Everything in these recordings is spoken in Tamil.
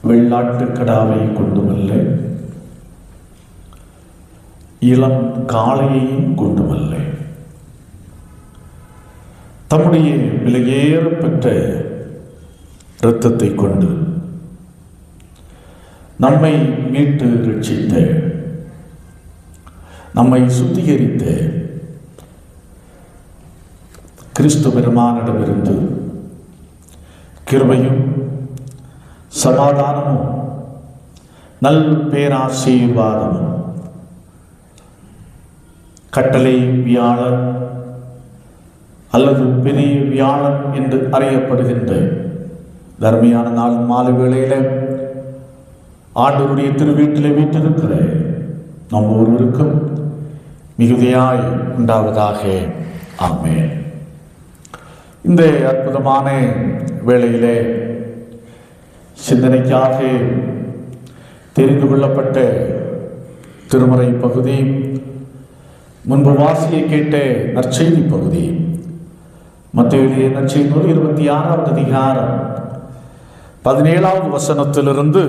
வெள்ளாட்டு கடாவை கொண்டுமல்ல, இளம் காளையையும் கொண்டுமல்ல, தம்முடைய விலையேறப்பெற்ற இரத்தத்தை கொண்டு நம்மை மீட்டு ரட்சித்த, நம்மை சுத்திகரித்த கிறிஸ்து பெருமானிடமிருந்து கிருபையும் சமாதானமும் நல் பேராசீர்வாதமும் கட்டளை வியாழன் அல்லது பெரிய வியாழன் என்று அறியப்படுகின்ற தர்மியான நாள் மாலை வேளையில ஆண்டவருடைய திருவீட்டிலே வீட்டிருக்கிற நம் ஒருவருக்கும் மிகுதியாய் உண்டாவதாக. ஆமென். இந்த அற்புதமான வேளையிலே சிந்தனைக்காக தெரிந்து கொள்ளப்பட்ட திருமறை பகுதி, முன்பு வாசியை கேட்ட நற்செய்தி பகுதி, மத்தேயு நற்செய்தி 26வது அதிகாரம் 17வது வசனத்திலிருந்து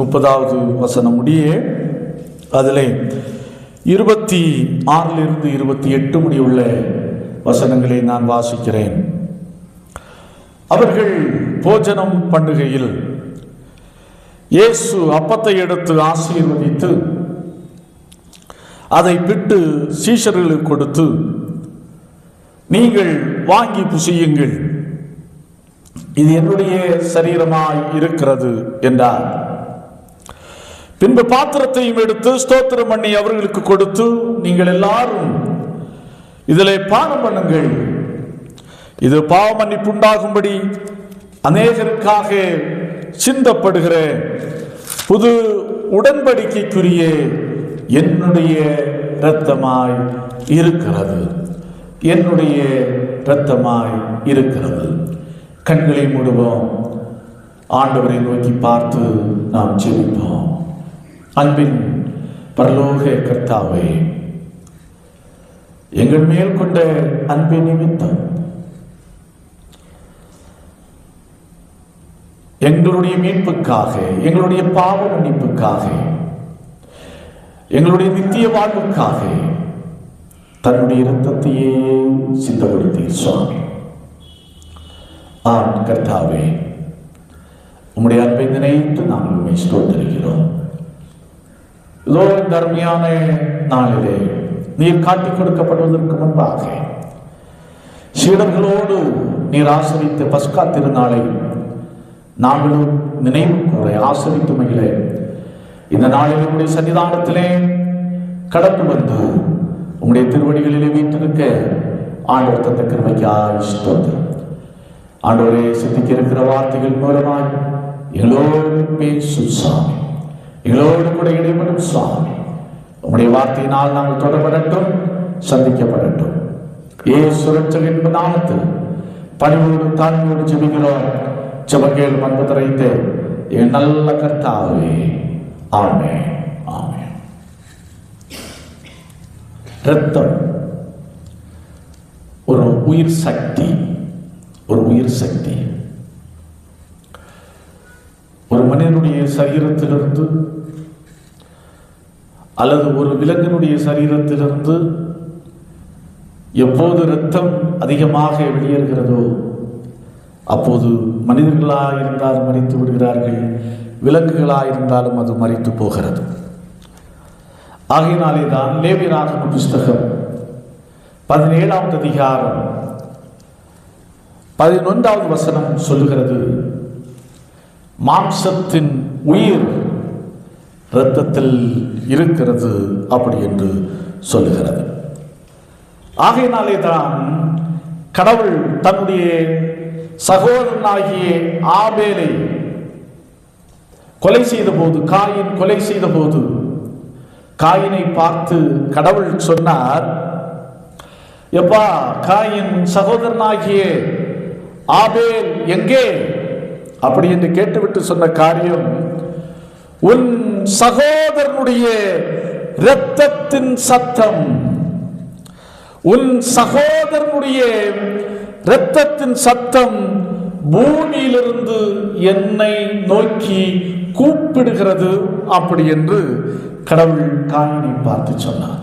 30வது வசனம் முடிய, அதில் 26லிருந்து 28 முடியுள்ள வசனங்களை நான் வாசிக்கிறேன். அவர்கள் போஜனம் பண்ணுகையில் இயேசு அப்பத்தை எடுத்து ஆசீர்வதித்து அதை பிட்டு சீஷர்களுக்கு கொடுத்து, நீங்கள் வாங்கி புசியுங்கள், இது என்னுடைய சரீரமாய் இருக்கிறது என்றார். பின்பு பாத்திரத்தையும் எடுத்து ஸ்தோத்திரம் பண்ணி அவர்களுக்கு கொடுத்து, நீங்கள் எல்லாரும் இதிலே பானம் பண்ணுங்கள், இது பாவ மன்னிப்பு உண்டாகும்படி அநேகருக்காக சிந்தப்படுகிற புது உடன்படிக்கைக்குரிய என்னுடைய இரத்தமாய் இருக்கிறது, என்னுடைய இரத்தமாய் இருக்கிறது. கண்களை மூடுவோம், ஆண்டவரை நோக்கி பார்த்து நாம் ஜெபிப்போம். அன்பின் பரலோக கர்த்தாவே, எங்கள் மேல் கொண்ட அன்பின் நிமித்தம் எங்களுடைய மீட்புக்காக, எங்களுடைய பாவ மன்னிப்புக்காக, எங்களுடைய நித்திய வாழ்வுக்காக தன்னுடைய இரத்தத்தையே சிந்த கொடுத்தீர் சுவாமி. ஆம் கர்த்தாவே, உம்முடைய அன்பை நினைத்து நாங்கள் உண்மை ஸ்தோத்திரிக்கிறோம். இதோ இந்த அருமையான நாளிலே நீர் காட்டிக் கொடுக்கப்படுவதற்கு முன்பாக சீடர்களோடு நீர் ஆசரித்த பஸ்கா திருநாளை நாங்களும் நினைவு கூற ஆசரித்து மகிழ இந்த நாளில் உங்களுடைய சன்னிதானத்திலே கடந்து வந்து உங்களுடைய திருவடிகளிலே வீட்டிருக்க ஆண்டவர் தந்த கிருபைக்காய் ஸ்தோத்திரம். ஆண்டவரே, சிந்திக்க இருக்கிற வார்த்தைகள் மூலமாய் எங்களோடு பேசும் சாமி, எங்களோடு கூட இடைப்படும் சாமி. உங்களுடைய வார்த்தையினால் நாங்கள் தொடரப்படட்டும், சந்திக்கப்படட்டும். இயேசு இரட்சகர் நாமத்தில் பணிவோடு தாழ்மையோடு ஜெபிக்கிறோம். ஜெபங்கள் மன்பு தரைத்து என் நல்ல கர்த்தாவே, ஆமென், ஆமென். இரத்தம் ஒரு உயிர் சக்தி, ஒரு உயிர் சக்தி. ஒரு மனிதனுடைய சரீரத்திலிருந்து அல்லது ஒரு விலங்கினுடைய சரீரத்திலிருந்து எப்போது இரத்தம் அதிகமாக வெளியேறுகிறதோ அப்போது மனிதர்களாக இருந்தாலும் மரித்து விடுகிறார்கள், விலங்குகளாக இருந்தாலும் அது மரித்து போகிறது. ஆகையினாலே தான் லேவியராகம புஸ்தகம் 17வது அதிகாரம் 11வது வசனம் சொல்லுகிறது, மாம்சத்தின் உயிர் இரத்தத்தில் இருக்கிறது அப்படி என்று சொல்லுகிறது. ஆகையினாலே தான் கடவுள் தன்னுடைய சகோதரனாகிய ஆபேலை கொலை செய்த போது, காயின் கொலை செய்த போது காயினை பார்த்து கடவுள் சொன்னார், எப்பா காயின் சகோதரனாகிய ஆபேல் எங்கே அப்படி என்று கேட்டுவிட்டு சொன்ன காரியம், உன் சகோதரனுடைய இரத்தத்தின் சத்தம், உன் சகோதரனுடைய இரத்தத்தின் சத்தம் பூமியிலிருந்து என்னை நோக்கி கூப்பிடுகிறது அப்படி என்று கடவுள் காயினை பார்த்து சொன்னார்.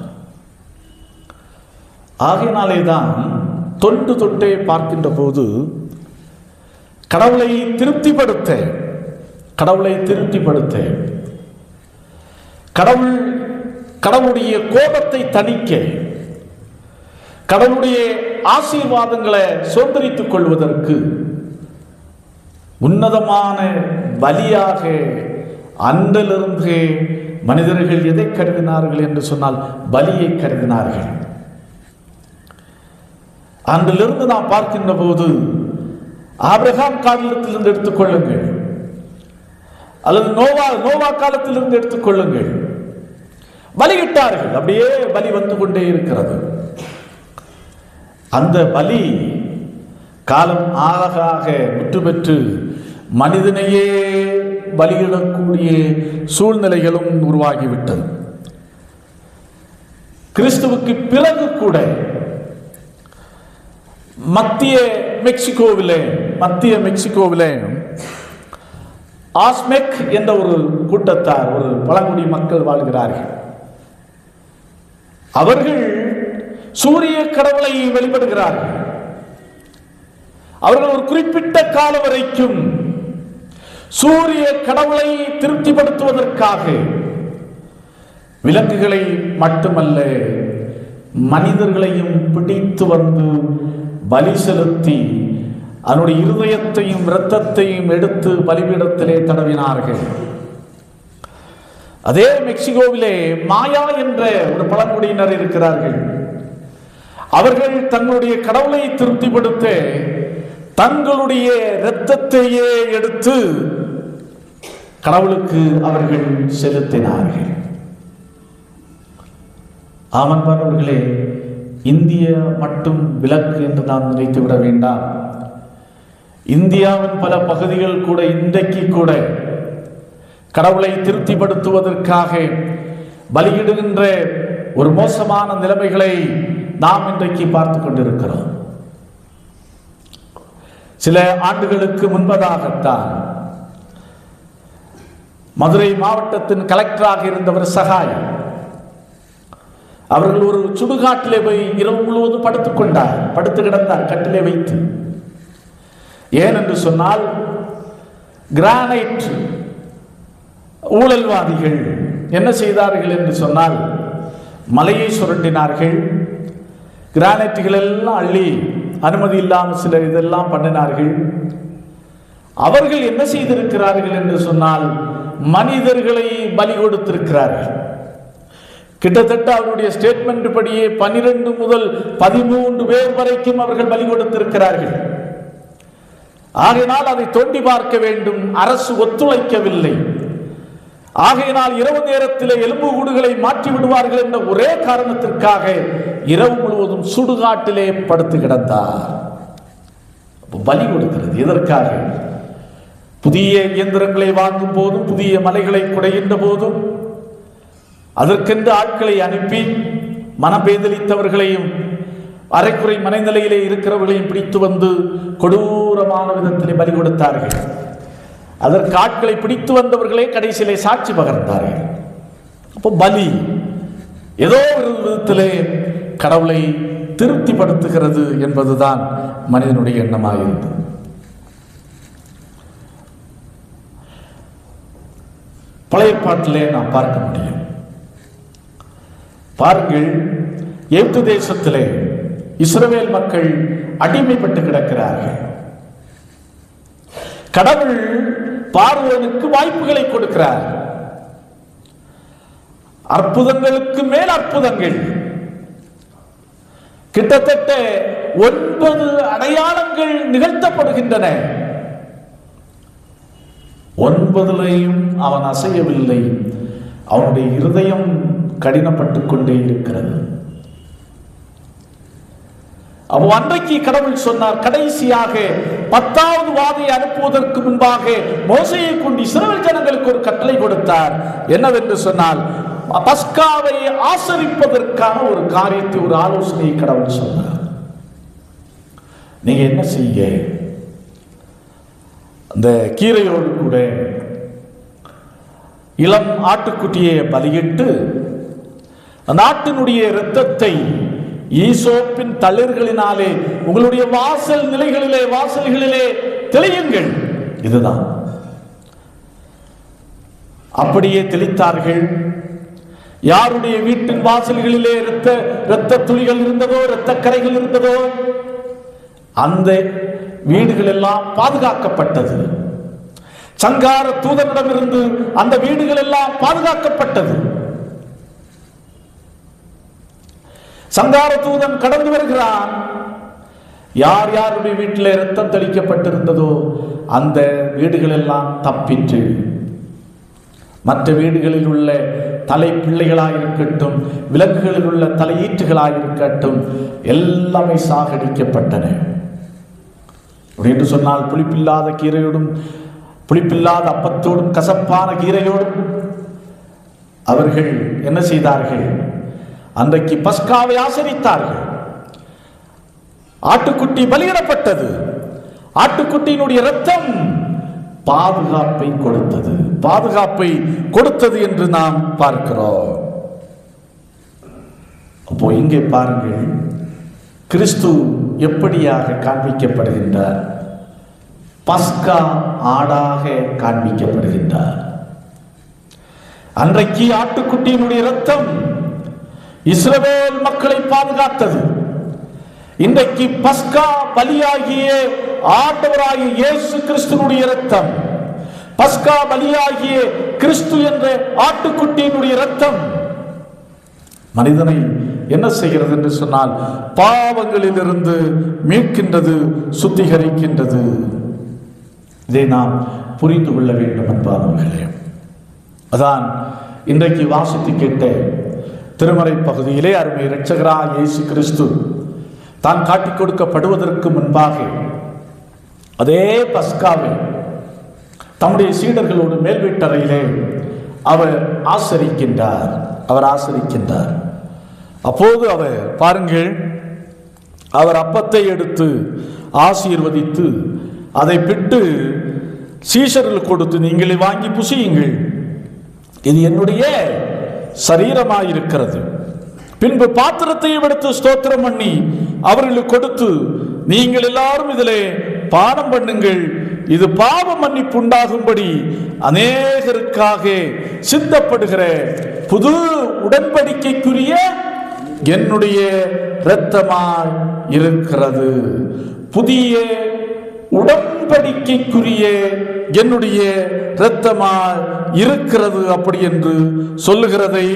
ஆகையினாலே தான் தொன்று தொட்டே பார்க்கின்ற போது கடவுளை திருப்திப்படுத்த கடவுளுடைய கோபத்தை தணிக்க, கடவுளுடைய ஆசீர்வாதங்களை சுதந்திரித்துக் கொள்வதற்கு உன்னதமான பலியாக அன்றிலிருந்து மனிதர்கள் எதை கருதினார்கள் என்று சொன்னால் பலியை கருதினார்கள். அன்றிலிருந்து நாம் பார்க்கின்ற போது ஆபிரகாம் காலத்திலிருந்து எடுத்துக்கொள்ளுங்கள், அல்லது நோவா காலத்திலிருந்து எடுத்துக்கொள்ளுங்கள், பலியிட்டார்கள். அப்படியே பலி வந்து கொண்டே இருக்கிறது. அந்த பலி காலம் ஆக முற்று பெற்று மனிதனையே பலியிடக்கூடிய சூழ்நிலைகளும் உருவாகிவிட்டது. கிறிஸ்துவுக்கு பிறகு கூட மத்திய மெக்சிகோவிலே ஆஸ்மெக் என்ற ஒரு கூட்டத்தார், ஒரு பழங்குடி மக்கள் வாழ்கிறார்கள். அவர்கள் சூரிய கடவுளை வழிபடுகிறார்கள். அவர்கள் ஒரு குறிப்பிட்ட காலம் வரைக்கும் சூரிய கடவுளை திருப்திப்படுத்துவதற்காக விலங்குகளை மட்டுமல்ல மனிதர்களையும் பிடித்து வந்து பலி செலுத்தி அதனுடைய இருதயத்தையும் இரத்தத்தையும் எடுத்து பலிபீடத்திலே தடவினார்கள். அதே மெக்சிகோவிலே மாயா என்ற ஒரு பழங்குடியினர் இருக்கிறார்கள். அவர்கள் தங்களுடைய கடவுளை திருப்திப்படுத்த தங்களுடைய இரத்தத்தையே எடுத்து கடவுளுக்கு அவர்கள் செலுத்தினார்கள். ஆமன்பானவர்களே, இந்தியா மட்டும் விலக்கு என்று நாம் நினைத்து விட வேண்டாம். இந்தியாவின் பல பகுதிகள் கூட இன்றைக்கு கூட கடவுளை திருப்திப்படுத்துவதற்காக பலியிடுகின்ற ஒரு மோசமான நிலைமைகளை நாம் இன்றைக்கு பார்த்து கொண்டிருக்கிறோம். சில ஆண்டுகளுக்கு முன்பதாகத்தான் மதுரை மாவட்டத்தின் கலெக்டராக இருந்தவர் சகாய் அவர்கள் ஒரு சுடுகாட்டிலே போய் இரவு முழுவதும் படுத்து கிடந்தார் கட்டிலே வைத்து. ஏனென்று சொன்னால் கிரானைட் ஊழல்வாதிகள் என்ன செய்தார்கள் என்று சொன்னால் மலையை சுரண்டினார்கள், கிரானைட்டுகள் எல்லாம் அள்ளி அனுமதி இல்லாமல் சில இதெல்லாம் பண்ணினார்கள். அவர்கள் என்ன செய்திருக்கிறார்கள் என்று சொன்னால் மனிதர்களை பலி கொடுத்திருக்கிறார்கள். கிட்டத்தட்ட அவருடைய ஸ்டேட்மெண்ட் படியே 12 முதல் 13 பேர் வரைக்கும் அவர்கள் பலி கொடுத்திருக்கிறார்கள். ஆகையினால் அதை தோண்டி பார்க்க வேண்டும், அரசு ஒத்துழைக்கவில்லை. ஆகையினால் இரவு நேரத்தில் எலும்பு கூடுகளை மாற்றி விடுவார்கள் என்ற ஒரே காரணத்திற்காக இரவு முழுவதும் சுடுகாட்டிலே படுத்து கிடந்தார். பலி கொடுக்கிறது எதற்காக? புதிய இயந்திரங்களை வாங்கும் போதும், புதிய மலைகளை குடைகின்ற போதும் அதற்கென்று ஆட்களை அனுப்பி மனப்பேதலித்தவர்களையும் அரைக்குறை மனநிலையிலே இருக்கிறவர்களையும் பிடித்து வந்து கொடூரமான விதத்திலே பலி கொடுத்தார்கள். அதற்கு ஆட்களை பிடித்து வந்தவர்களே கடைசியிலே சாட்சி பகர்ந்தார்கள். அப்போ பலி ஏதோ ஒரு விதத்திலே கடவுளை திருப்திப்படுத்துகிறது என்பதுதான் மனிதனுடைய எண்ணமாக இருந்தது. பழைய பாட்டிலே நாம் பார்க்க முடியும். பாருங்கள், எகிப்து தேசத்திலே இஸ்ரவேல் மக்கள் அடிமைப்பட்டு கிடக்கிறார்கள். கடவுள் பார்வோனுக்கு வாய்ப்புகளை கொடுக்கிறார். அற்புதங்களுக்கு மேல் அற்புதங்கள், கிட்டத்தட்ட 9 அடையாளங்கள் நிகழ்த்தப்படுகின்றன. 9லேயும் அவன் அசையவில்லை. அவனுடைய இருதயம் கடினப்பட்டு கொண்டே இருக்கிறது. அப்போ அன்றைக்கு கடவுள் சொன்னார், கடைசியாக 10வது வாதையை அனுப்புவதற்கு முன்பாக மோசேயை கொண்டு இஸ்ரவேல் ஜனங்களுக்கு ஒரு கட்டளை கொடுத்தார். என்னவென்று சொன்னால், பஸ்காவை ஆசரிப்பதற்கான ஒரு காரியத்தை, ஒரு ஆலோசனையை கடவுள் சொன்னார். நீங்க என்ன செய்ய, அந்த கீரையோடு கூட இளம் ஆட்டுக்குட்டியை பலியிட்டு அந்த ஆட்டினுடைய இரத்தத்தை ஈசோப்பின் தளிர்களினாலே உங்களுடைய வாசல்களிலே தெளியுங்கள். இதுதான். அப்படியே தெளித்தார்கள். யாருடைய வீட்டின் வாசல்களிலே இரத்த துளிகள் இருந்ததோ, இரத்த கரைகள் இருந்ததோ, அந்த வீடுகள் எல்லாம் பாதுகாக்கப்பட்டது. சங்கார தூதனிடமிருந்து அந்த வீடுகள் எல்லாம் பாதுகாக்கப்பட்டது. சங்கார தூதன் கடந்து வருகிறான். யார் யாருடைய வீட்டில் இரத்தம் தெளிக்கப்பட்டிருந்ததோ அந்த வீடுகள் எல்லாம் தப்பிற்று. மற்ற வீடுகளில் உள்ள தலை பிள்ளைகளாயிருக்கட்டும், விலங்குகளில் உள்ள தலையீற்றுகளாயிருக்கட்டும், எல்லாமே சாகடிக்கப்பட்டன. என்று சொன்னால், புளிப்பில்லாத கீரையோடும், புளிப்பில்லாத அப்பத்தோடும், கசப்பான கீரையோடும் அவர்கள் என்ன செய்தார்கள்? அன்றைக்கு பஸ்காவை ஆசரித்தார்கள். ஆட்டுக்குட்டி பலியிடப்பட்டது. ஆட்டுக்குட்டியினுடைய இரத்தம் பாதுகாப்பை கொடுத்தது என்று நாம் பார்க்கிறோம். அப்போ இங்கே பாருங்கள், கிறிஸ்து எப்படியாக காண்பிக்கப்படுகின்றார்? பஸ்கா ஆடாக காண்பிக்கப்படுகின்றார். அன்றைக்கு ஆட்டுக்குட்டியினுடைய இரத்தம் இஸ்ரவேல் மக்களை பாதுகாத்தது. இன்றைக்கு பஸ்கா பலியாகிய ஆண்டவராகிய இயேசு கிறிஸ்துவினுடைய இரத்தம், பஸ்கா பலியாகிய கிறிஸ்து என்ற ஆட்டுக்குட்டியினுடைய இரத்தம் மனிதனை என்ன செய்கிறது என்று சொன்னால், பாவங்களில் இருந்து மீட்கின்றது, சுத்திகரிக்கின்றது. இதை நாம் புரிந்து கொள்ள வேண்டும் என்பார்களே. அதான் இன்றைக்கு வாசித்து கேட்ட திருமறை பகுதியிலே அருமை இரட்சகராகிய இயேசு கிறிஸ்து தான் காட்டிக் கொடுக்கப்படுவதற்கு முன்பாக அதே பஸ்காவை தம்முடைய சீடர்களோடு மேல் வீட்டறையிலே அவர் ஆசரிக்கின்றார். அப்போது அவர் பாருங்கள், அவர் அப்பத்தை எடுத்து ஆசீர்வதித்து அதை பிட்டு சீஷர்களுக்கு கொடுத்து, நீங்களே வாங்கி புசியுங்கள், இது என்னுடைய சரீரமாயிருக்கிறது. பின்பு பாத்திரத்தையும் எடுத்து ஸ்தோத்திரம் பண்ணி அவர்களுக்கு கொடுத்து, நீங்கள் எல்லாரும் இதிலே பானம் பண்ணுங்கள், இது பாவ மன்னிப்பு உண்டாகும்படி அநேகருக்காக சிந்தப்படுகிற புது உடன்படிக்கைக்குரிய என்னுடைய இரத்தமாய் இருக்கிறது. புதிய உடன்படிக்கைக்குரிய என்னுடைய இரத்தமாய் இருக்கிறது அப்படி என்று சொல்லுகிறதை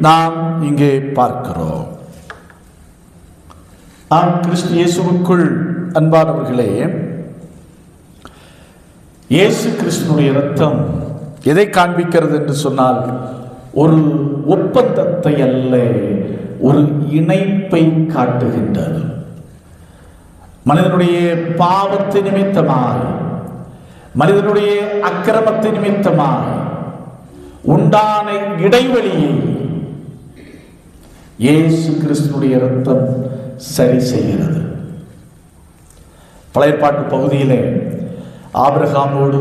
நாம் இங்கே பார்க்கிறோம். கிறிஸ்து இயேசுவுக்குள் அன்பானவர்களே, இயேசு கிறிஸ்துனுடைய இரத்தம் எதை காண்பிக்கிறது என்று சொன்னால், ஒரு ஒப்பந்தத்தை அல்ல, ஒரு இணைப்பை காட்டுகின்றது. மனிதனுடைய பாவத்தை நிமித்தமாய், மனிதனுடைய அக்கிரமத்தை நிமித்தமாய் உண்டான இடைவெளியை இயேசு கிறிஸ்துனுடைய இரத்தம் சரி செய்கிறது. பழைய ஏற்பாட்டு பகுதியிலே ஆபிரகாமோடு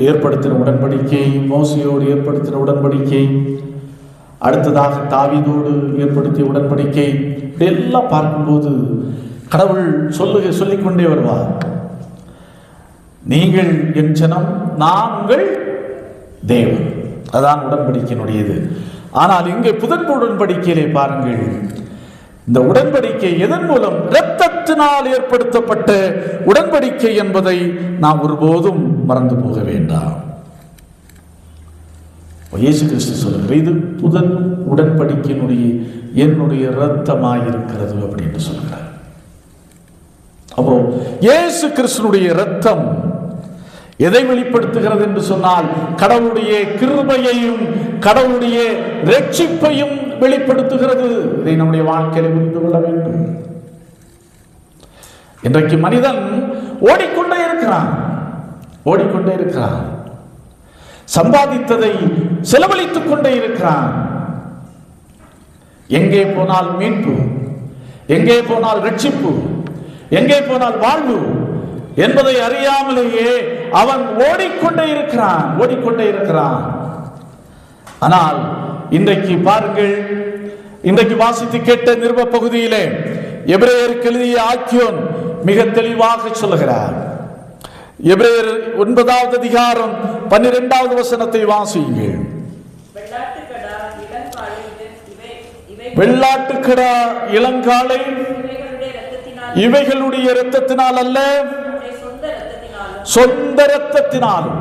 ஏற்படுத்தின உடன்படிக்கை, மோசேயோடு ஏற்படுத்தின உடன்படிக்கை, அடுத்ததாக தாவீதோடு ஏற்படுத்திய உடன்படிக்கை, இதெல்லாம் பார்க்கும்போது கடவுள் சொல்லிக்கொண்டே வருவார், நீங்கள் என் ஜனம், நாங்கள் தேவன். அதான் உடன்படிக்கையினுடையது. ஆனால் இங்கே புதன் உடன்படிக்கையிலே பாருங்கள், இந்த உடன்படிக்கை எதன் மூலம்? இரத்தத்தினால் ஏற்படுத்தப்பட்ட உடன்படிக்கை என்பதை நாம் ஒருபோதும் மறந்து போக வேண்டாம். இயேசு கிறிஸ்து சொல்லுகிற இது புதன் உடன்படிக்கையினுடைய என்னுடைய இரத்தமாயிருக்கிறது அப்படின்னு சொல்கிறார். அப்போ இயேசு கிறிஸ்துனுடைய இரத்தம் எதை வெளிப்படுத்துகிறது என்று சொன்னால் கடவுளுடைய கிருபையையும் கடவுளுடைய ரட்சிப்பையும் வெளிப்படுத்துகிறது. இதை நம்முடைய வாழ்க்கையில புரிந்து கொள்ள வேண்டும். இன்றைக்கு மனிதன் ஓடிக்கொண்டே இருக்கிறான், சம்பாதித்ததை செலவழித்துக் கொண்டே இருக்கிறான். எங்கே போனால் மீட்பு, எங்கே போனால் ரட்சிப்பு, எங்கே போனால் வாழ்வு என்பதை அறியாமலேயே அவன் ஓடிக்கொண்டே இருக்கிறான். ஆனால் இன்றைக்கு பாருங்கள், இன்றைக்கு வாசித்து கேட்ட நிருப பகுதியிலே எபிரேயருக்கு எழுதிய ஆக்கியோன் மிக தெளிவாக சொல்லுகிறார். எபிரேயர் 9வது அதிகாரம் 12வது வசனத்தை வாசியுங்கள். வெள்ளாட்டுக்கடா இளங்காளை இவைகளுடைய இரத்தத்தினால் அல்ல, சொந்த இரத்தத்தினாலும்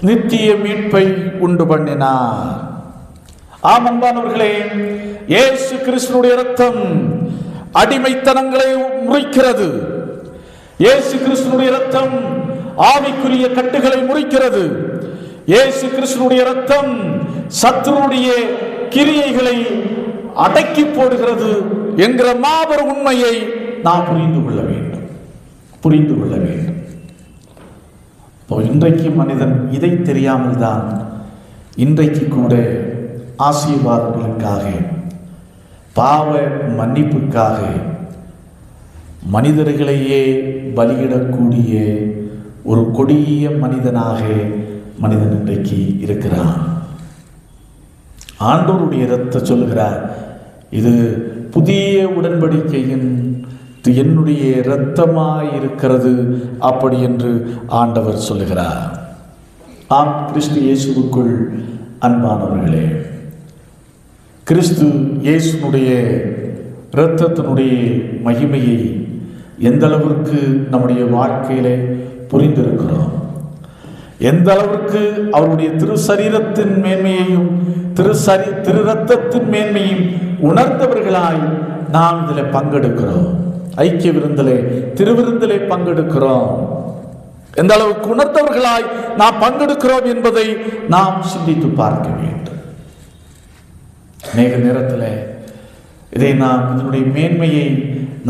நித்திய மீட்பை உண்டு பண்ணினார். ஆமன்பானவர்களே, இயேசு கிறிஸ்துவினுடைய இரத்தம் அடிமைத்தனங்களை முறிக்கிறது. இயேசு கிறிஸ்துவினுடைய இரத்தம் ஆவிக்குரிய கட்டுகளை முறிக்கிறது. இயேசு கிறிஸ்துவினுடைய இரத்தம் சத்துருடைய கிரியைகளை அடக்கி போடுகிறது என்கிற மாபெரும் உண்மையை நாம் புரிந்து கொள்ள வேண்டும். இன்றைக்கு மனிதன் இதை தெரியாமல் தான் இன்றைக்கு கூட ஆசீர்வாதங்களுக்காக, பாவ மன்னிப்புக்காக மனிதர்களையே பலியிடக்கூடிய ஒரு கொடிய மனிதனாக மனிதன் இன்றைக்கு இருக்கிறான். ஆண்டவருடைய இரத்தம் சொல்லுகிறார், இது புதிய உடன்படிக்கையின் என்னுடைய இரத்தமாய் இருக்கிறது அப்படி என்று ஆண்டவர் சொல்லுகிறார். ஆம், கிறிஸ்து இயேசுவுக்குள் அன்பானவர்களே, கிறிஸ்து இயேசுனுடைய இரத்தத்தினுடைய மகிமையை எந்த அளவிற்கு நம்முடைய வாழ்க்கையிலே புரிந்திருக்கிறோம், எந்த அளவிற்கு அவருடைய திரு சரீரத்தின் மேன்மையையும் திரு ரத்தத்தின் மேன்மையும் உணர்ந்தவர்களாய் நாம் இதில் பங்கெடுக்கிறோம். ஐக்கிய விருந்திலே, திருவிருந்திலே பங்கெடுக்கிறோம். எந்த அளவுக்கு உணர்ந்தவர்களாய் நாம் பங்கெடுக்கிறோம் என்பதை நாம் சிந்தித்து பார்க்க வேண்டும். அநேக நேரத்தில் இதை நாம் இதனுடைய மேன்மையை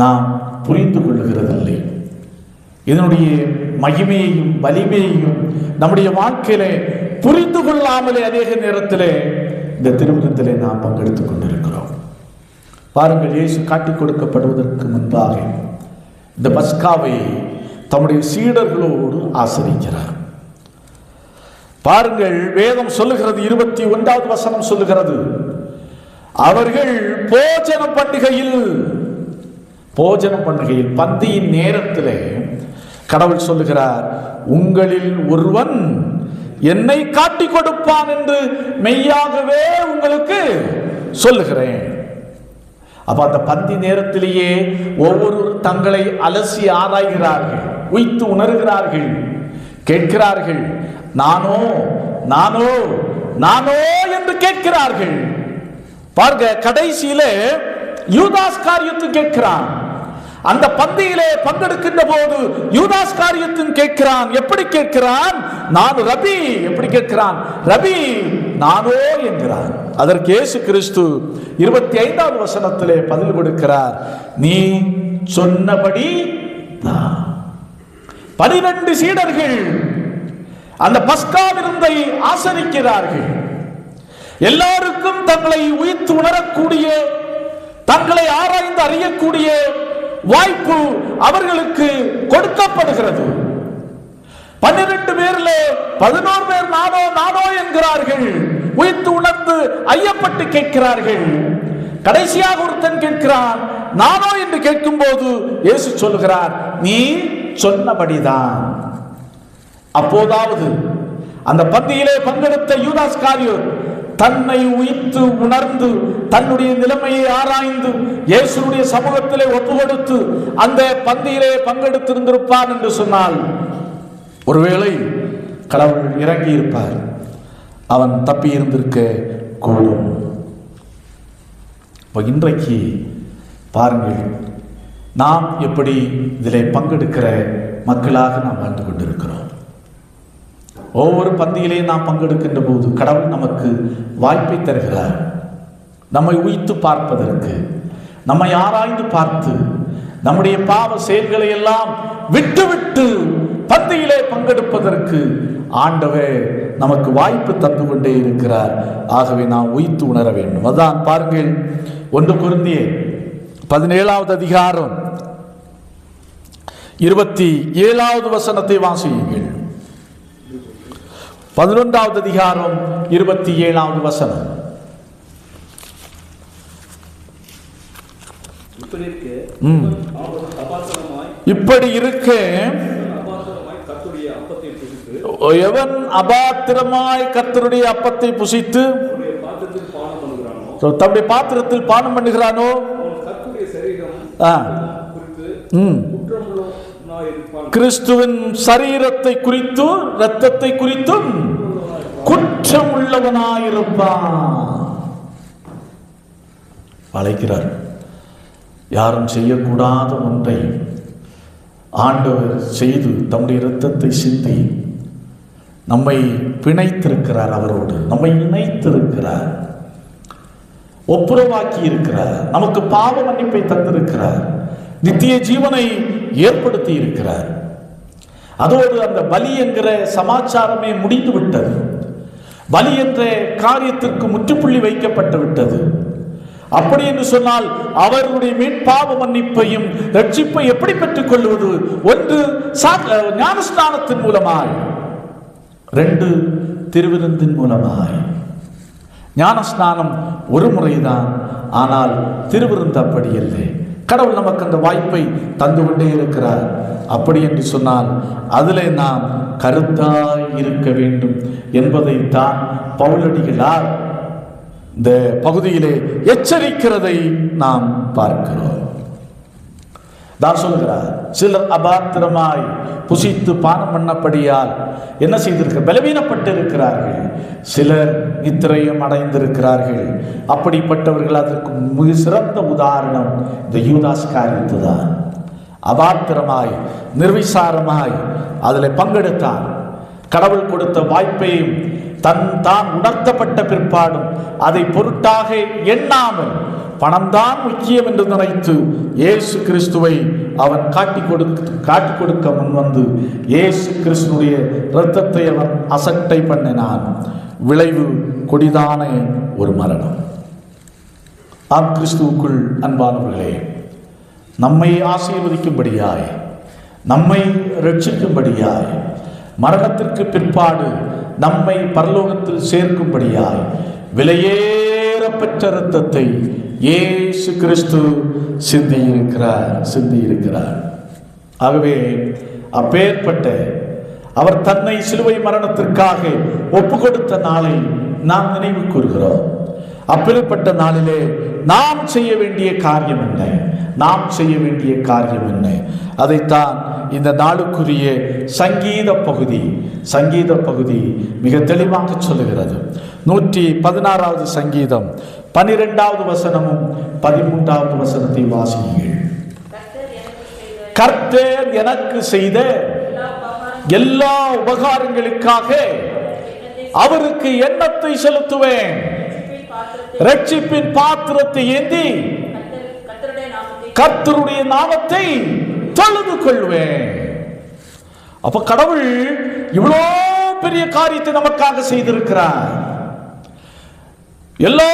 நாம் புரிந்து கொள்ளுகிறதில்லை. இதனுடைய மகிமையையும் வலிமையையும் நம்முடைய வாழ்க்கையிலே புரிந்து கொள்ளாமலே அநேக நேரத்திலே இந்த திருவிருந்திலே நாம் பங்கெடுத்துக் கொண்டிருக்கிறோம். பாருங்கள், இயேசு காட்டிக் கொடுக்கப்படுவதற்கு முன்பாக இந்த பஸ்காவை தம்முடைய சீடர்களோடு ஆசரிக்கிறார். பாருங்கள், வேதம் சொல்லுகிறது, 21வது வசனம் சொல்லுகிறது, அவர்கள் போஜன பண்டிகையில் பந்தியின் நேரத்திலே கடவுள் சொல்லுகிறார், உங்களில் ஒருவன் என்னை காட்டிக் கொடுப்பான் என்று மெய்யாகவே உங்களுக்கு சொல்லுகிறேன். அப்ப அந்த பந்தி நேரத்திலேயே ஒவ்வொருவரும் தங்களை அலசி ஆராய்கிறார்கள், உய்த்து உணர்கிறார்கள், கேட்கிறார்கள், நானோ நானோ நானோ என்று கேட்கிறார்கள். பாருங்க, கடைசியிலே யூதாஸ் காரியத்து கேட்கிறான். அந்த பந்தியிலே பங்கெடுக்கின்ற போது யூதாஸ் காரியத்தின் கேட்கிறான். எப்படி கேட்கிறான்? நான் ரபி. எப்படி கேட்கிறான்? ரபி, நானோ என்கிறான். அதற்கு இயேசு கிறிஸ்து 25வது வசனத்திலே பதில் கொடுக்கிறார், நீ சொன்னபடி 12 சீடர்கள் அந்த பஸ்கா விருந்தை ஆசரிக்கிறார்கள். எல்லாருக்கும் தங்களை உயிர்த்து உணரக்கூடிய, தங்களை ஆராய்ந்து அறியக்கூடிய வாய்ப்பு அவர்களுக்கு கொடுக்கப்படுகிறது. 12 பேர்ல 11 பேர் நானோ நானோ என்கிறார்கள், உயிர்த்து உணர்ந்து ஐயப்பட்டு கேட்கிறார்கள். கடைசியாக ஒருத்தன் கேட்கிறான், நானோ என்று கேட்கும் போது இயேசு சொல்லுகிறார், நீ சொன்னபடிதான். அப்போதாவது அந்த பந்தியிலே பங்கெடுத்த யூதாஸ் காரியர் தன்னை உயிர்த்து உணர்ந்து தன்னுடைய நிலைமையை ஆராய்ந்து இயேசுடைய சமூகத்திலே ஒப்பு கொடுத்து அந்த பந்தியிலே பங்கெடுத்திருந்திருப்பான் என்று சொன்னால் ஒருவேளை கடவுள் இறங்கி இருப்பார், அவன் தப்பி இருந்திருக்க கூடும். இன்றைக்கு பாருங்கள், நாம் எப்படி இதிலே பங்கெடுக்கிற மக்களாக நாம் வாழ்ந்து கொண்டிருக்கிறோம்? ஒவ்வொரு பந்தியிலே நாம் பங்கெடுக்கின்ற போது கடவுள் நமக்கு வாய்ப்பை தருகிறார். நம்மை உய்த்து பார்ப்பதற்கு, நம்மை ஆராய்ந்து பார்த்து நம்முடைய பாவ செயல்களை எல்லாம் விட்டு பந்தியிலே பங்கெடுப்பதற்கு ஆண்டவர் நமக்கு வாய்ப்பு தந்து கொண்டே இருக்கிறார். ஆகவே நாம் உய்த்து உணர வேண்டும். அதான் பாருங்கள், 1 கொரிந்தியர் 17வது அதிகாரம் 27வது வசனத்தை வாசியுங்கள். 11வது அதிகாரம் 27வது வசனம். இப்படி இருக்க எவன் அபாத்திரமாய் கர்த்தருடைய அப்பத்தை புசித்து தம்முடைய பாத்திரத்தில் பானம் பண்ணுகிறானோ கிறிஸ்துவின் சரீரத்தை குறித்தும் இரத்தத்தை குறித்தும் குற்றம் உள்ளவனாயிருப்பான். அழைக்கிறார். யாரும் செய்யக்கூடாத ஒன்றை ஆண்டவர் செய்து தம்முடைய இரத்தத்தை சிந்தி நம்மை பிணைத்திருக்கிறார். அவரோடு நம்மை இணைத்திருக்கிறார், ஒப்புரவாக்கி இருக்கிறார், நமக்கு பாவ மன்னிப்பை தந்திருக்கிறார், நித்திய ஜீவனை ஏற்படுத்தி இருக்கிறார். அதோடு அந்த பலி என்கிற சமாச்சாரமே முடிந்து விட்டது. பலி என்ற காரியத்திற்கு முற்றுப்புள்ளி வைக்கப்பட்டு விட்டது. அப்படி என்று சொன்னால் அவருடைய மீட்பாவ மன்னிப்பையும் ரட்சிப்பை எப்படி பெற்றுக் கொள்வது? 1 ஞானஸ்நானத்தின் மூலமாய், 2 திருவிருந்தின் மூலமாய். ஞானஸ்நானம் ஒரு முறைதான், ஆனால் திருவிருந்து அப்படி இல்லை. கடவுள் நமக்கு அந்த வாய்ப்பை தந்து கொண்டே இருக்கிறார். அப்படி என்று சொன்னால் அதிலே நாம் கருத்தாய் இருக்க வேண்டும் என்பதைத்தான் பவுலடிகளார் இந்த பகுதியிலே எச்சரிக்கிறதை நாம் பார்க்கிறோம். தான் சொல்கிறார், சிலர் அபாத்திரமாய் புசித்து பானம் பண்ணபடியால் என்ன செய்திருக்க பலவீனப்பட்டு இருக்கிறார்கள், சிலர் நித்திரையும் அடைந்திருக்கிறார்கள். அப்படிப்பட்டவர்கள் அதற்கு மிக சிறந்த உதாரணம் இந்த யூதாஸ் காரியத்து தான். அபாத்திரமாய் நிர்விசாரமாய் அதில் பங்கெடுத்தான். கடவுள் கொடுத்த வாய்ப்பையும் தான் உணர்த்தப்பட்ட பிற்பாடும் அதை பொருட்டாக எண்ணாமல் பணம்தான் முக்கியம் என்று நினைத்து இயேசு கிறிஸ்துவை அவன் காட்டிக் கொடுக்க முன்வந்து இயேசு கிறிஸ்துடைய இரத்தத்தை அவன் அசட்டை பண்ணினான். விளைவு கொடிதான ஒரு மரணம். ஆம், கிறிஸ்துவுக்குள் அன்பானவர்களே, நம்மை ஆசீர்வதிக்கும்படியாய், நம்மை ரட்சிக்கும்படியாய், மரணத்திற்கு பிற்பாடு நம்மை பரலோகத்தில் சேர்க்கும்படியாய் விலையேறப்பெற்ற இரத்தத்தை இயேசு கிறிஸ்து சிந்தியிருக்கிறார். ஆகவே அப்பேற்பட்ட அவர் தன்னை சிலுவை மரணத்திற்காக ஒப்பு கொடுத்த நாளை நாம் நினைவு கூறுகிறோம். அப்பேற்பட்ட நாளிலே நாம் செய்ய வேண்டிய காரியம் என்ன? அதைத்தான் இந்த நாளுக்குரிய சங்கீத பகுதி மிக தெளிவாக சொல்லுகிறது. 116வது சங்கீதம் 12வது வசனமும் 13வது வசனத்தை வாசியுங்கள். கர்த்தர் எனக்கு செய்த எல்லா உபகாரங்களுக்காக அவருக்கு எண்ணத்தை செலுத்துவேன். ரட்சிப்பின் பாத்திரத்தை ஏந்தி கர்த்தருடைய நாமத்தை தொழுது கொள்வேன். அப்ப கடவுள் இவ்வளோ பெரிய காரியத்தை நமக்காக செய்திருக்கிறார். எல்லா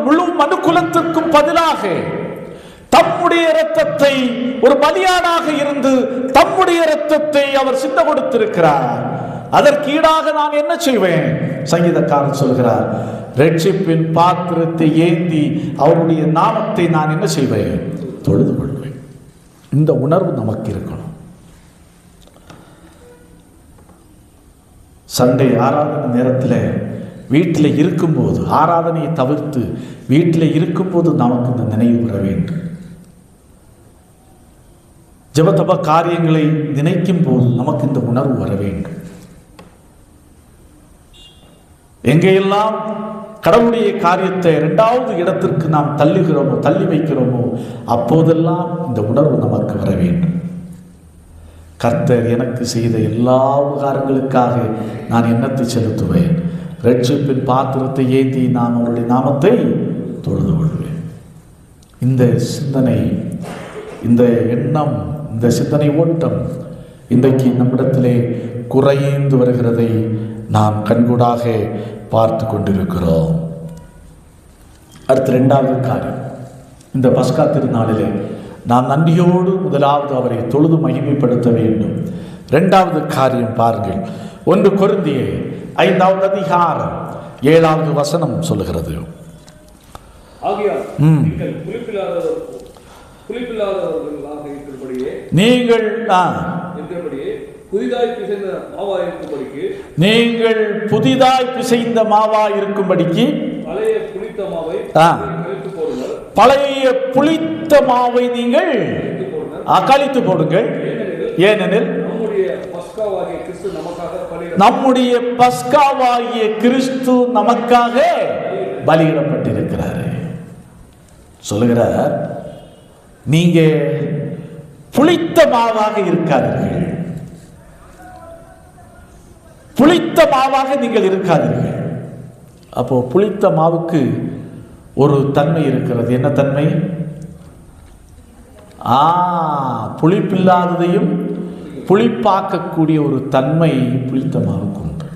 முழு மனு குலத்திற்கும் பதிலாக தம்முடைய இரத்தத்தை, ஒரு பலியாடாக இருந்து தம்முடைய இரத்தத்தை அவர் சிந்த கொடுத்திருக்கிறார். அதற்கு ஈடாக நான் என்ன செய்வேன்? சங்கீதக்காரன் சொல்கிறார், ரட்சிப்பின் பாத்திரத்தை ஏந்தி அவருடைய நாமத்தை நான் என்ன செய்வேன்? தொழுது கொள்வேன். இந்த உணர்வு நமக்கு இருக்கணும். சண்டே ஆராதனை நேரத்தில் வீட்டில் இருக்கும்போது, ஆராதனையை தவிர்த்து வீட்டில் இருக்கும்போது நமக்கு இந்த நினைவு வர வேண்டும். ஜெபத்தப காரியங்களை நினைக்கும் போது நமக்கு இந்த உணர்வு வர வேண்டும். எங்கெல்லாம் கடவுளுடைய காரியத்தை இரண்டாவது இடத்திற்கு நாம் தள்ளுகிறோமோ, தள்ளி வைக்கிறோமோ, அப்போதெல்லாம் இந்த உணர்வு நமக்கு வர வேண்டும். கர்த்தர் எனக்கு செய்த எல்லா உபகாரங்களுக்காக நான் எண்ணத்தை செலுத்துவேன். ரட்சிப்பின் பாத்திரத்தை ஏந்தி நான் அவருடைய நாமத்தை தொழுது கொள்வேன். இந்த சிந்தனை, இந்த எண்ணம், இந்த சிந்தனை ஓட்டம் இன்றைக்கு நம்மிடத்திலே குறைந்து வருகிறதை நாம் கண்கூடாக பார்த்து கொண்டிருக்கிறோம். அடுத்த இரண்டாவது காரியம், இந்த பஸ்கா திருநாளிலே நாம் நன்றியோடு முதலாவது அவரை தொழுது மகிமைப்படுத்த வேண்டும். இரண்டாவது காரியம் பாருங்கள், 1 கொரிந்தியர் 5வது அதிகாரம் 7வது வசனம் சொல்லுகிறது, நீங்கள் புதிதாய் பிசைந்த மாவாய் இருக்கும்படிக்கு பழைய புளித்த மாவை நீங்கள் கழித்து போடுங்கள். ஏனெனில் நம்முடைய பஸ்காவாகிய கிறிஸ்து நமக்காக பலியிடப்பட்டிருக்கிறார். சொல்லுகிறார், நீங்க புளித்த மாவாக இருக்காதீர்கள், புளித்த மாவாக நீங்கள் இருக்காதீர்கள். அப்போ புளித்த மாவுக்கு ஒரு தன்மை இருக்கிறது. என்ன தன்மை? புளிப்பில்லாததையும் புளிப்பாக்கக்கூடிய ஒரு தன்மை புளித்த மாவுக்கு உண்டு.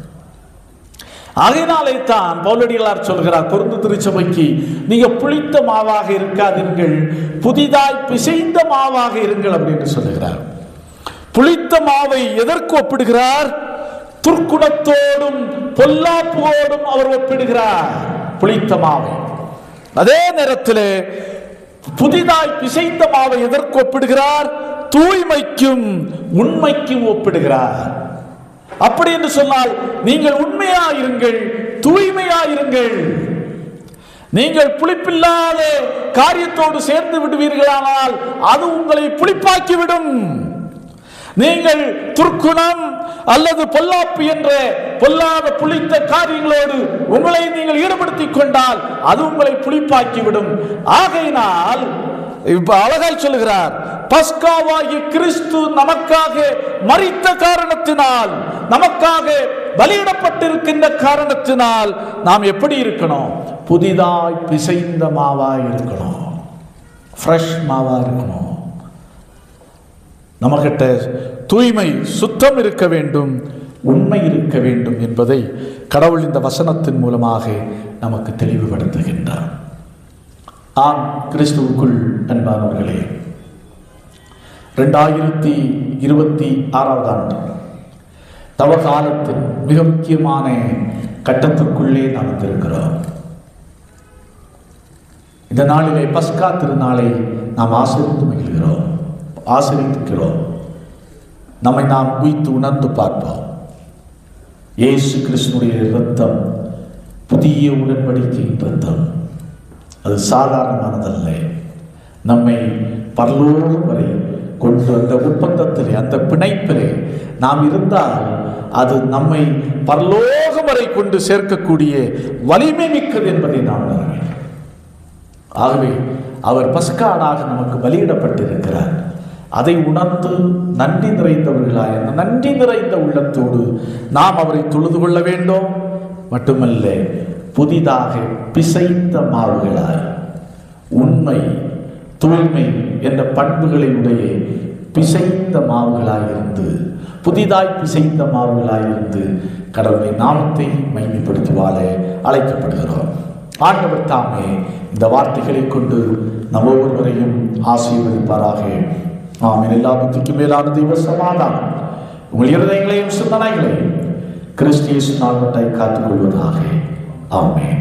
அதனாலே தான் பவுலடிகளார் சொல்கிறார் கொரிந்து திருச்சபைக்கு, நீங்க புளித்த மாவாக இருக்காதீர்கள், புதிதாய் பிசைந்த மாவாக இருங்கள் அப்படின்னு சொல்லுகிறார். புளித்த மாவை எதற்கு ஒப்பிடுகிறார்? துர்க்குணத்தோடும் பொல்லாப்போடும் அவர் ஒப்பிடுகிறார் புளித்த மாவை. அதே நேரத்தில் புதிதாய் பிசைந்த மாவை எதற்கு ஒப்பிடுகிறார்? தூய்மைக்கும் உண்மைக்கும் ஒப்பிடுகிறார். அப்படி என்று சொன்னால், நீங்கள் உண்மையாயிருங்கள், தூய்மையாயிருங்கள். நீங்கள் புளிப்பில்லாத காரியத்தோடு சேர்ந்து விடுவீர்களானால் அது உங்களை புளிப்பாக்கிவிடும். நீங்கள் துர்க்குணம் அல்லது பொல்லாப்பு என்ற பொல்லாத புளித்த காரியங்களோடு உங்களை நீங்கள் ஈடுபடுத்திக் கொண்டால் அது உங்களை புளிப்பாக்கிவிடும். ஆகையினால் இப்ப அழகாய் சொல்லுகிறார், பஸ்காவாகிய கிறிஸ்து நமக்காக மரித்த காரணத்தினால், நமக்காக பலியிடப்பட்டிருக்கின்ற காரணத்தினால் நாம் எப்படி இருக்கணும்? புதிதாய் பிசைந்த மாவாய் இருக்கணும், ஃப்ரெஷ் மாவா இருக்கணும். நமக்கிட்ட தூய்மை, சுத்தம் இருக்க வேண்டும், உண்மை இருக்க வேண்டும் என்பதை கடவுள் இந்த வசனத்தின் மூலமாக நமக்கு தெளிவுபடுத்துகின்றார். ஆம், கிறிஸ்துவுக்குள் அன்பானவர்களே, 2026 ஆண்டு தவகாலத்தின் மிக முக்கியமான கட்டத்திற்குள்ளே நாம் வந்திருக்கிறோம். இந்த நாளிலே பஸ்கா திருநாளை நாம் ஆசீர்வதிக்கிறோம். நம்மை நாம் உய்த்து உணர்ந்து பார்ப்போம். இயேசு கிறிஸ்துடைய இரத்தம் புதிய உடன்படிக்கையின் இரத்தம். அது சாதாரணமானதல்ல. நம்மை பரலோகம் வரை கொண்டு அந்த ஒப்பந்தத்திலே, அந்த பிணைப்பிலே நாம் இருந்தால் அது நம்மை பரலோகம் வரை கொண்டு சேர்க்கக்கூடிய வலிமை மிக்கது என்பதை நாம் உணர வேண்டும். ஆகவே அவர் பஸ்கானாக நமக்கு பலியிடப்பட்டிருக்கிறார். அதை உணர்ந்து நன்றி நிறைந்தவர்களாய், நன்றி நிறைந்த உள்ளத்தோடு நாம் அவரை தொழுது கொள்ள வேண்டும். மட்டுமல்ல, புதிதாக பிசைந்த மாவுகளாய், உண்மை, தூய்மை என்ற பண்புகளை உடைய பிசைந்த மாவுகளாயிருந்து, புதிதாய் பிசைந்த மாவுகளாயிருந்து கடவுளை நாமத்தை மகிமைப்படுத்தி வாழ அழைக்கப்படுகிறோம். ஆண்டவர் தாமே இந்த வார்த்தைகளை கொண்டு நம்ம ஒவ்வொருவரையும் ஆசீர்வதிப்பாராக. ஆமென். எல்லா புத்திக்கும் மேலான தெய்வ சமாதானம் உங்கள் இருதயங்களையும் சிந்தனைகளையும் கிறிஸ்து இயேசு நாமத்தை காத்துக் கொள்வதாக. ஆமென்.